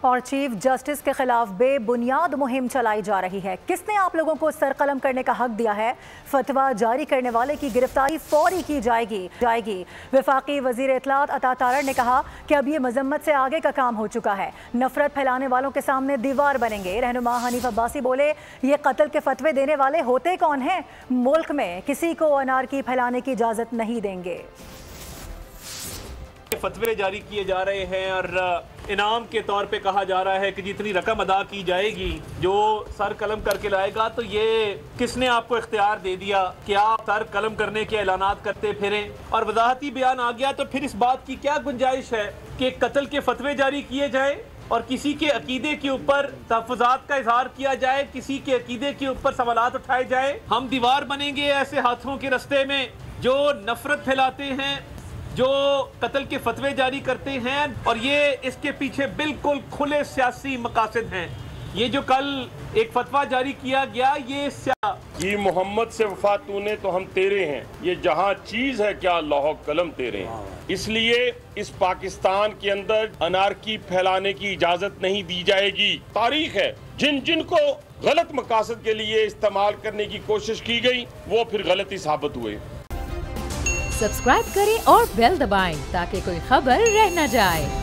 और chief justice के खिलाफ बेबुनियाद मुहिम चलाई जा रही है। किसने आप लोगों को सरकलम करने का हक दिया है? फतवा जारी करने वाले की गिरफ्तारी फौरी की जाएगी। वफाकी वजीर इत्तलात अता तारड़ ने कहा कि अब ये मजम्मत से आगे का काम हो चुका है। नफरत फैलाने वालों के सामने दीवार बनेंगे। रहनुमा हनीफ अब्बासी बोले, ये कत्ल के फतवे देने वाले होते कौन हैं? मुल्क में किसी को अनारकी फैलाने की इजाजत नहीं देंगे। फतवे जारी किए जा रहे हैं और इनाम के तौर पे कहा जा रहा है कि जितनी रकम अदा की जाएगी जो सर कलम करके लाएगा, तो ये किसने आपको इख्तियार दे दिया कि आप सर कलम करने के ऐलानात करते फिरें? और वजाहती बयान आ गया तो फिर इस बात की क्या गुंजाइश है कि कत्ल के फतवे जारी किए जाए और किसी के अकीदे के ऊपर तहफ़्फ़ुज़ात का इजहार किया जाए, किसी के अकीदे के ऊपर सवालात उठाए जाए? हम दीवार बनेंगे ऐसे हाथों के रस्ते में जो नफरत फैलाते हैं, जो कत्ल के फतवे जारी करते हैं, और ये इसके पीछे बिल्कुल खुले सियासी मकासद हैं। ये जो कल एक फतवा जारी किया गया, ये मोहम्मद से वफा तूने तो हम तेरे हैं, ये जहाँ चीज है क्या लौह कलम तेरे हैं। इसलिए इस पाकिस्तान के अंदर अनारकी फैलाने की इजाजत नहीं दी जाएगी। तारीख है, जिन जिन को गलत मकासद के लिए इस्तेमाल करने की कोशिश की गई वो फिर गलती साबित हुए। सब्सक्राइब करें और बेल दबाएं ताकि कोई खबर रह न जाए।